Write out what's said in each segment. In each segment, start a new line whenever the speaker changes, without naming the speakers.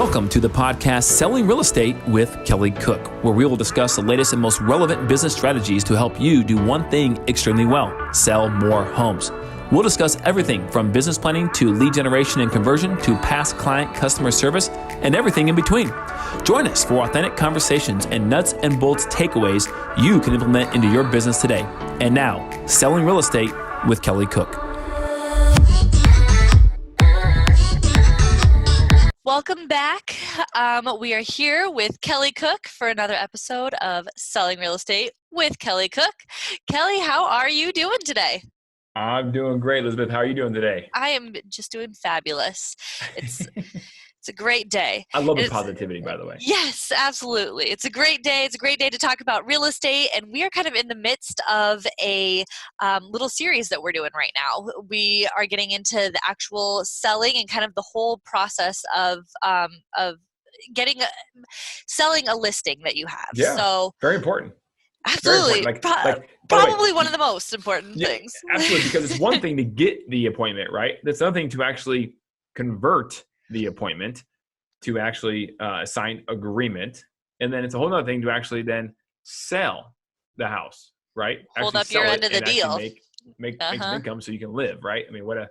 Welcome to the podcast Selling Real Estate with Kelly Cook, where we will discuss the latest and most relevant business strategies to help you do one thing extremely well: sell more homes. We'll discuss everything from business planning to lead generation and conversion to past client customer service and everything in between. Join us for authentic conversations and nuts and bolts takeaways you can implement into your business today. And now, Selling Real Estate with Kelly Cook.
Welcome back. We are here with Kelly Cook for another episode of Selling Real Estate with Kelly Cook. Kelly, how are you doing today?
I'm doing great, Elizabeth. How are you doing today?
I am just doing fabulous. It's a great day.
I love the positivity, by the way.
Yes, absolutely. It's a great day. It's a great day to talk about real estate, and we are kind of in the midst of a little series that we're doing right now. We are getting into the actual selling and kind of the whole process of selling a listing that you have.
Yeah,
so
very important.
Absolutely. Probably one of the most important things.
Absolutely, because it's one thing to get the appointment, right? It's another thing to actually convert the appointment to actually sign agreement. And then it's a whole other thing to actually then sell the house, right?
Hold up your end of the deal.
Make some income so you can live, right? I mean, what a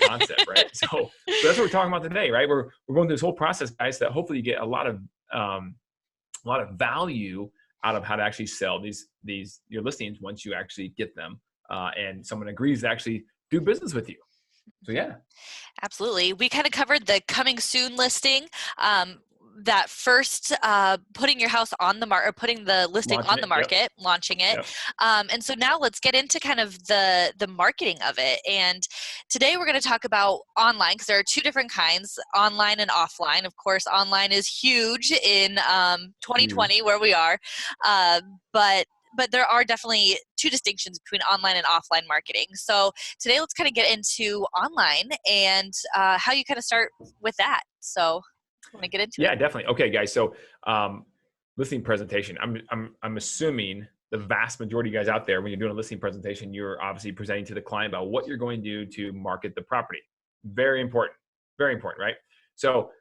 concept, right? So that's what we're talking about today, right? We're going through this whole process, guys, that hopefully you get a lot of value out of how to actually sell your listings once you actually get them, and someone agrees to actually do business with you. So yeah,
absolutely. We kind of covered the coming soon listing, that first putting your house on the market, or putting the listing on the market, launching it. And so now let's get into kind of the marketing of it. And today we're going to talk about online, because there are two different kinds, online and offline. Of course, online is huge in 2020 where we are, but there are definitely two distinctions between online and offline marketing. So today let's kind of get into online and how you kind of start with that. So want to get into it?
Yeah, definitely. Okay, guys. So listing presentation. I'm assuming the vast majority of you guys out there, when you're doing a listing presentation, you're obviously presenting to the client about what you're going to do to market the property. Very important, right? So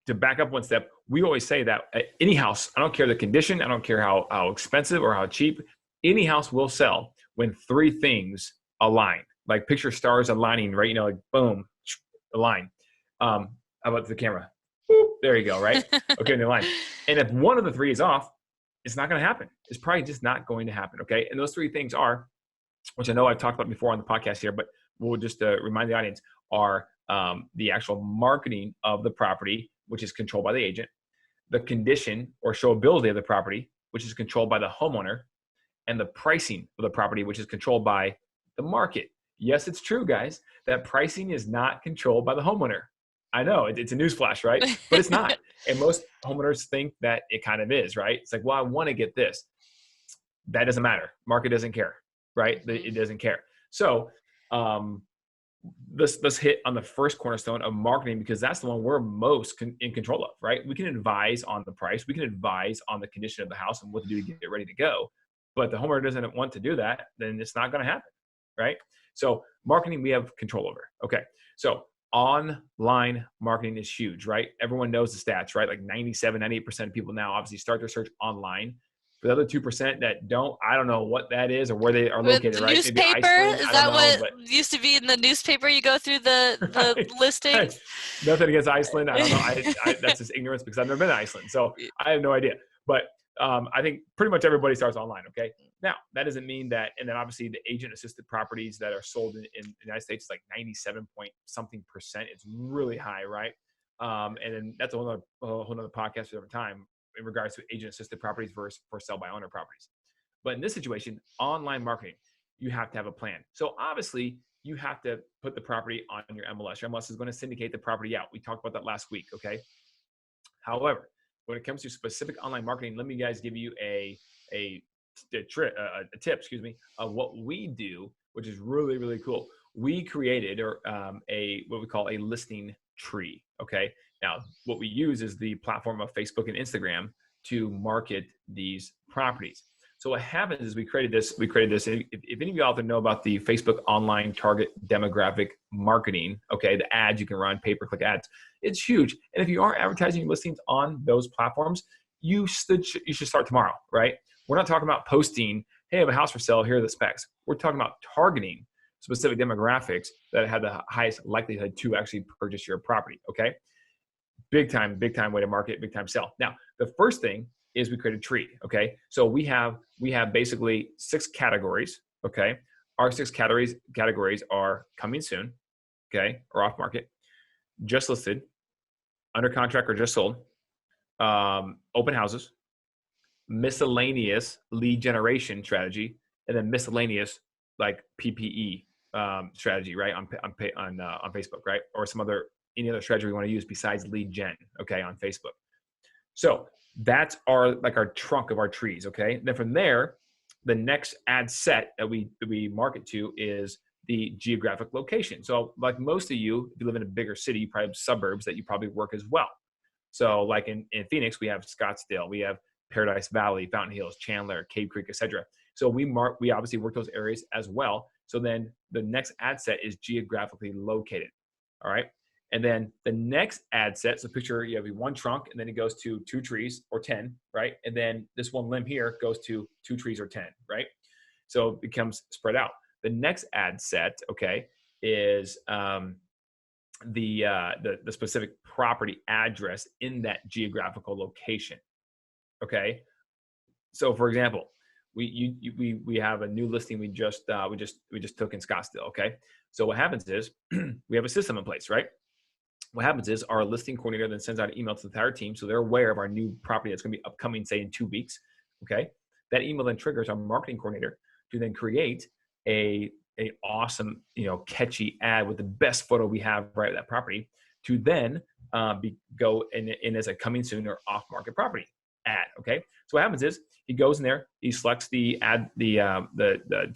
to back up one step, we always say that any house, I don't care the condition, I don't care how expensive or how cheap, any house will sell when three things align. Like picture stars aligning, right? Like boom, align. How about the camera? Boop, there you go, right? Okay, in the line. And if one of the three is off, it's not going to happen. It's probably just not going to happen, okay? And those three things are, which I know I've talked about before on the podcast here, but we'll just remind the audience, are the actual marketing of the property, which is controlled by the agent, the condition or showability of the property, which is controlled by the homeowner, and the pricing of the property, which is controlled by the market. Yes, it's true, guys, that pricing is not controlled by the homeowner. I know, it's a newsflash, right? But it's not. And most homeowners think that it kind of is, right? It's like, well, I want to get this. That doesn't matter. Market doesn't care, right? It doesn't care. So let's hit on the first cornerstone of marketing, because that's the one we're most in control of, right? We can advise on the price. We can advise on the condition of the house and what to do to get it ready to go. But the homeowner doesn't want to do that, then it's not going to happen, right? So marketing, we have control over. Okay, so online marketing is huge, right? Everyone knows the stats, right? Like 97-98% of people now obviously start their search online. For the other 2% that don't, I don't know what that is or where they are located,
the
right?
Newspaper, Iceland, is that what used to be in the newspaper? You go through the
right,
listing?
Right. Nothing against Iceland. I don't know. I that's just ignorance, because I've never been to Iceland. So I have no idea. But I think pretty much everybody starts online, okay? Now, that doesn't mean that, and then obviously the agent-assisted properties that are sold in the United States is like 97-point-something%. It's really high, right? And then that's a whole other podcast for every time in regards to agent-assisted properties versus for sell-by-owner properties. But in this situation, online marketing, you have to have a plan. So obviously, you have to put the property on your MLS. Your MLS is going to syndicate the property out. We talked about that last week, okay? However, when it comes to specific online marketing, let me guys give you a tip, of what we do, which is really, really cool. We created what we call a listing tree. Okay. Now, what we use is the platform of Facebook and Instagram to market these properties. So what happens is we created this. If any of you out there know about the Facebook online target demographic marketing, okay, the ads you can run, pay-per-click ads, it's huge. And if you aren't advertising your listings on those platforms, you should start tomorrow, right? We're not talking about posting, hey, I have a house for sale, here are the specs. We're talking about targeting specific demographics that have the highest likelihood to actually purchase your property, okay? Big time way to market, big time sell. Now, the first thing is we create a tree, okay? So we have basically 6 categories, okay? Our 6 categories are coming soon, okay, or off market, just listed, under contract or just sold, open houses, miscellaneous lead generation strategy, and then miscellaneous like PPE strategy, right, on Facebook, right, or any other strategy we want to use besides lead gen, okay, on Facebook. So that's our trunk of our trees, okay? Then from there, the next ad set that we market to is the geographic location. So like most of you, if you live in a bigger city, you probably have suburbs that you probably work as well. So like in Phoenix, we have Scottsdale, we have Paradise Valley, Fountain Hills, Chandler, Cave Creek, etc. So we obviously work those areas as well. So then the next ad set is geographically located, all right? And then the next ad set, so picture you have one trunk and then it goes to 2 trees or 10, right? And then this one limb here goes to 2 trees or 10, right? So it becomes spread out. The next ad set, okay, is the specific property address in that geographical location, okay? So for example, we have a new listing we just took in Scottsdale, okay? So what happens is we have a system in place, right? What happens is our listing coordinator then sends out an email to the entire team so they're aware of our new property that's going to be upcoming, say, in 2 weeks, okay? That email then triggers our marketing coordinator to then create a awesome, catchy ad with the best photo we have right at that property to then go in as a coming soon or off market property ad, okay? So what happens is he goes in there, he selects the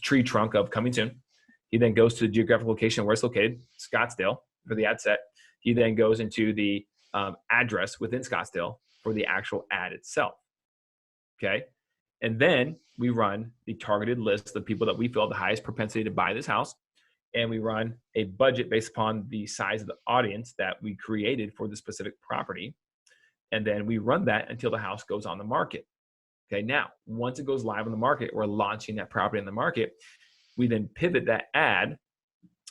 tree trunk of coming soon. He then goes to the geographic location where it's located, Scottsdale, for the ad set. He then goes into the address within Scottsdale for the actual ad itself, okay? And then we run the targeted list of people that we feel have the highest propensity to buy this house. And we run a budget based upon the size of the audience that we created for the specific property. And then we run that until the house goes on the market. Okay, now, once it goes live on the market, we're launching that property in the market. We then pivot that ad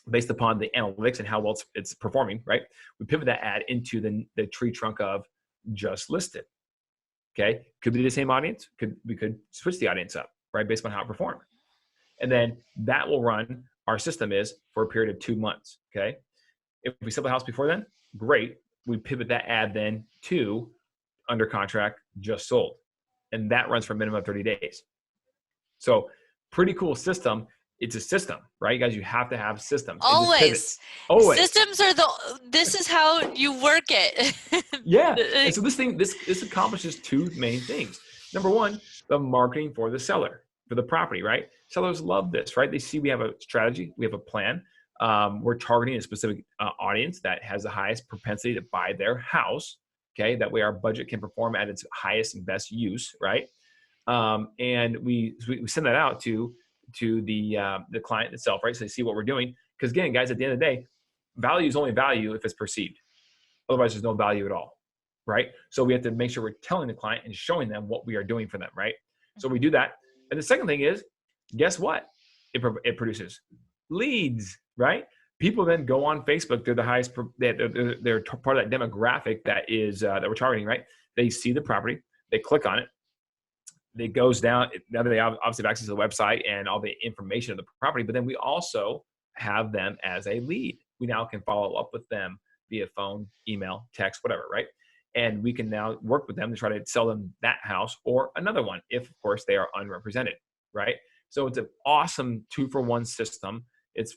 based upon the analytics and how well it's performing, right? We pivot that ad into the tree trunk of just listed. Okay, could be the same audience. We could switch the audience up, right, based on how it performed. And then that will run, our system is, for a period of 2 months, okay? If we sell the house before then, great. We pivot that ad then to under contract, just sold. And that runs for a minimum of 30 days. So pretty cool system. It's a system, right? You guys, you have to have systems.
Always. Systems are this is how you work it.
Yeah. And so this accomplishes 2 main things. Number one, the marketing for the seller, for the property, right? Sellers love this, right? They see we have a strategy, we have a plan. We're targeting a specific audience that has the highest propensity to buy their house. Okay. That way our budget can perform at its highest and best use, right? And we send that out to the client itself, right? So they see what we're doing. Because again, guys, at the end of the day, value is only value if it's perceived. Otherwise, there's no value at all, right? So we have to make sure we're telling the client and showing them what we are doing for them, right? So we do that. And the second thing is, guess what? It produces leads, right? People then go on Facebook. They're the highest. They're part of that demographic that we're targeting, right? They see the property. They click on it. It goes down. Now they obviously have access to the website and all the information of the property, but then we also have them as a lead. We now can follow up with them via phone, email, text, whatever, right? And we can now work with them to try to sell them that house or another one if, of course, they are unrepresented, right? So it's an awesome 2-for-1 system. It's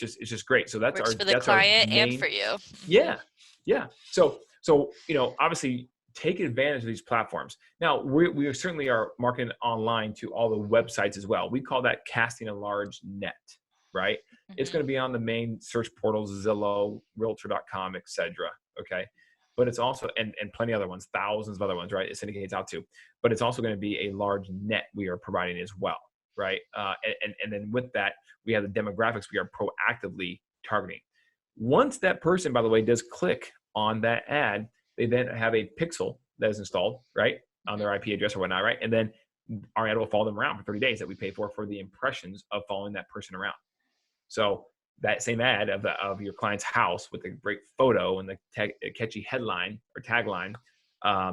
just great. So that's
works for the client and for you.
Yeah. So obviously, take advantage of these platforms. Now, we certainly are marketing online to all the websites as well. We call that casting a large net, right? Mm-hmm. It's going to be on the main search portals, Zillow, Realtor.com, etc. Okay. but it's also, and plenty of other ones, thousands of other ones, right? It syndicates out to, but it's also going to be a large net we are providing as well, right? And then with that, we have the demographics we are proactively targeting. Once that person, by the way, does click on that ad, they then have a pixel that is installed, right, on their IP address or whatnot, right? And then our ad will follow them around for 30 days that we pay for the impressions of following that person around. So that same ad of your client's house with a great photo and the catchy headline or tagline,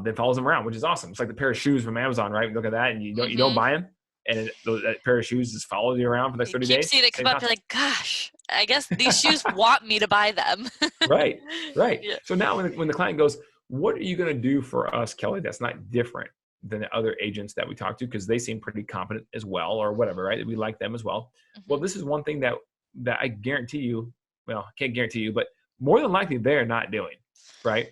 then follows them around, which is awesome. It's like the pair of shoes from Amazon, right? You look at that and you don't buy them, and that pair of shoes just follows you around for the next 30 days.
You see it come up, you're like, gosh, I guess these shoes want me to buy them.
Right.
Yeah.
So now when the client goes, what are you going to do for us, Kelly, that's not different than the other agents that we talk to, because they seem pretty competent as well, or whatever, right? We like them as well. Well, this is one thing that I guarantee you, well, I can't guarantee you, but more than likely they're not doing, right?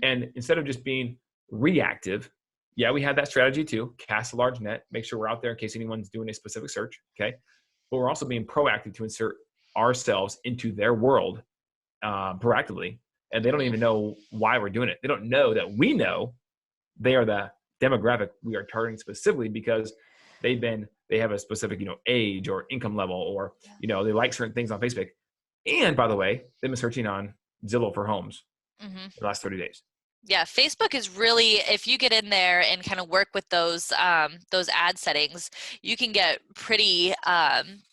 And instead of just being reactive, yeah, we have that strategy too, cast a large net, make sure we're out there in case anyone's doing a specific search, okay? But we're also being proactive to insert ourselves into their world proactively, and they don't even know why we're doing it. They don't know that we know they are the demographic we are targeting specifically because they have a specific, age or income level, or, they like certain things on Facebook. And by the way, they've been searching on Zillow for homes for the last 30 days.
Yeah, Facebook is really, if you get in there and kind of work with those ad settings, you can get pretty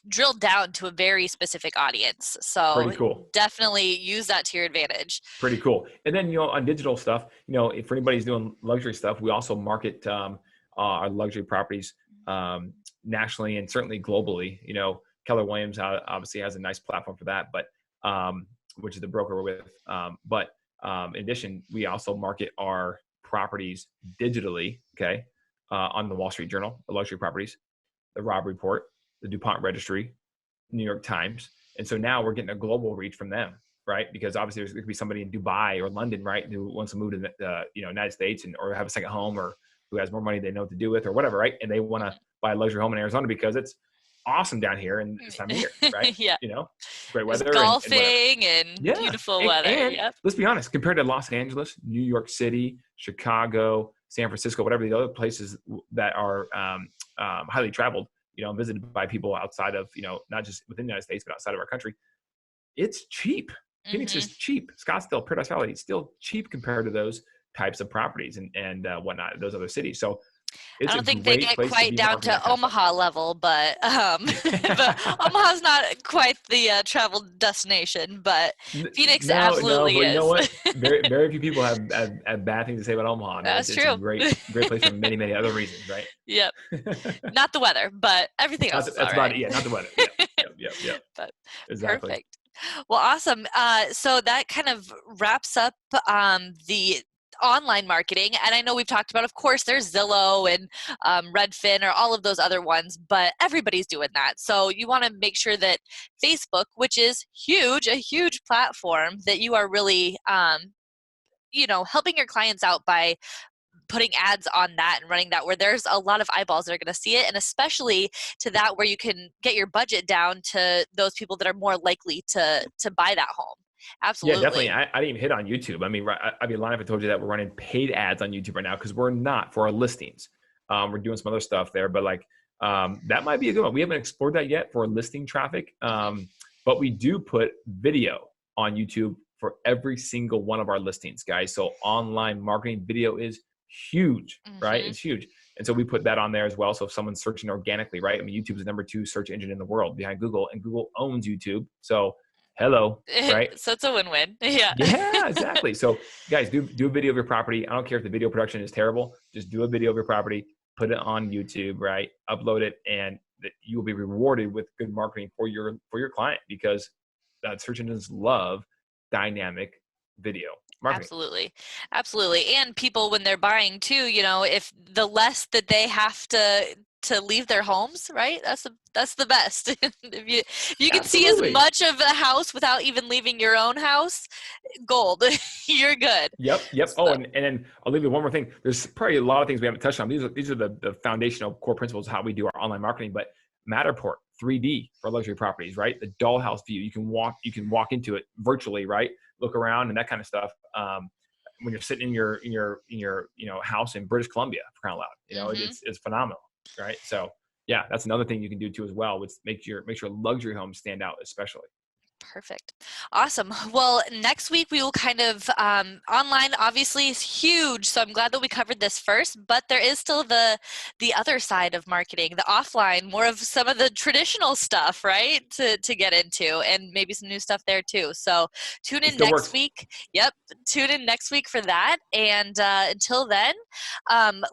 drilled down to a very specific audience. So
pretty cool.
Definitely use that to your advantage.
Pretty cool. And then, on digital stuff, if anybody's doing luxury stuff, we also market our luxury properties nationally and certainly globally. Keller Williams obviously has a nice platform for that, but which is the broker we're with. But in addition, we also market our properties digitally, okay, on the Wall Street Journal, the luxury properties, the Robb Report, the DuPont Registry, New York Times. And so now we're getting a global reach from them, right? Because obviously there could be somebody in Dubai or London, right, who wants to move to the United States or have a second home, or who has more money they know what to do with or whatever, right? And they want to buy a luxury home in Arizona because it's awesome down here and this time of year, right?
Yeah.
Great weather.
There's golfing and beautiful weather.
And let's be honest, compared to Los Angeles, New York City, Chicago, San Francisco, whatever the other places that are highly traveled, visited by people outside of, not just within the United States, but outside of our country, it's cheap. Phoenix is cheap. Scottsdale, Paradise Valley, it's still cheap compared to those types of properties and whatnot, those other cities. So it's
I don't think they get quite down to Omaha level, but Omaha's not quite the travel destination, but Phoenix absolutely is.
You know what? Very few people have bad things to say about Omaha.
That's true.
It's a great place for many, many other reasons, right?
Yep. Not the weather, but everything else is all right.
That's about it. Yeah, not the weather. Yep.
But
exactly.
Perfect. Well, awesome. So that kind of wraps up the online marketing. And I know we've talked about, of course, there's Zillow and Redfin or all of those other ones, but everybody's doing that. So you want to make sure that Facebook, which is huge, a huge platform, that you are really, helping your clients out by putting ads on that and running that where there's a lot of eyeballs that are going to see it, and especially to that where you can get your budget down to those people that are more likely to buy that home. Absolutely.
Yeah, definitely. I didn't even hit on YouTube. I mean, I'd be lying if I told you that we're running paid ads on YouTube right now, because we're not for our listings. We're doing some other stuff there, but that might be a good one. We haven't explored that yet for listing traffic, but we do put video on YouTube for every single one of our listings, guys. So online marketing video is huge, right? It's huge. And so we put that on there as well. So if someone's searching organically, right? I mean, YouTube is the #2 search engine in the world behind Google, and Google owns YouTube. So hello, right?
So it's a win-win. Yeah.
Yeah, exactly. So guys, do a video of your property. I don't care if the video production is terrible. Just do a video of your property, put it on YouTube, right? Upload it, and you will be rewarded with good marketing for your client, because search engines love dynamic video marketing.
Absolutely. And people, when they're buying too, if the less that they have to leave their homes, right? That's the best. if you can see as much of the house without even leaving your own house, gold. You're good.
Yep. So. Oh, and then I'll leave you one more thing. There's probably a lot of things we haven't touched on. These are the foundational core principles of how we do our online marketing. But Matterport 3D for luxury properties, right? The dollhouse view. You can walk into it virtually, right? Look around and that kind of stuff. when you're sitting in your house in British Columbia, for crying out loud. You know, it's phenomenal, right? So yeah, that's another thing you can do too as well, which make your luxury homes stand out especially.
Perfect. Awesome. Well, next week we will kind of, online obviously is huge. So I'm glad that we covered this first, but there is still the other side of marketing, the offline, more of some of the traditional stuff, right? To get into, and maybe some new stuff there too. So tune in next week. Yep. Tune in next week for that. And until then,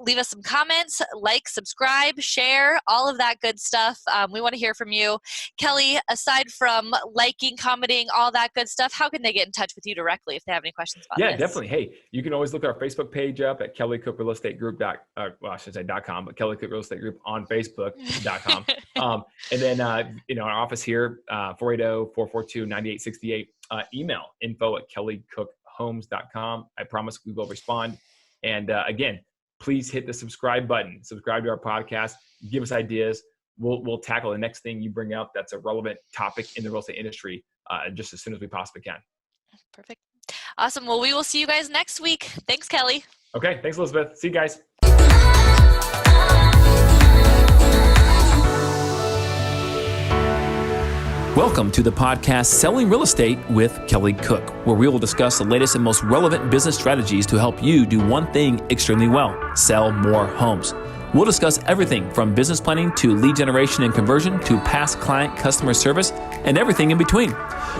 leave us some comments, like, subscribe, share, all of that good stuff. We want to hear from you. Kelly, aside from liking, commenting, all that good stuff, how can they get in touch with you directly if they have any questions about this?
Yeah, definitely. Hey, you can always look at our Facebook page up at Kelly Cook Real Estate Group. I should say .com, but Kelly Cook Real Estate Group on Facebook.com. And then, our office here, 480-442-9868. Email info@kellycookhomes.com. I promise we will respond. And again, please hit the subscribe button. Subscribe to our podcast. Give us ideas. We'll tackle the next thing you bring up that's a relevant topic in the real estate industry just as soon as we possibly can.
Perfect. Awesome. Well, we will see you guys next week. Thanks, Kelly.
Okay. Thanks, Elizabeth. See you guys.
Welcome to the podcast Selling Real Estate with Kelly Cook, where we will discuss the latest and most relevant business strategies to help you do one thing extremely well: sell more homes. We'll discuss everything from business planning to lead generation and conversion to past client customer service and everything in between.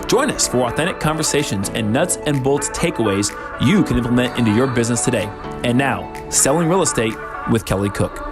Join us for authentic conversations and nuts and bolts takeaways you can implement into your business today. And now, Selling Real Estate with Kelly Cook.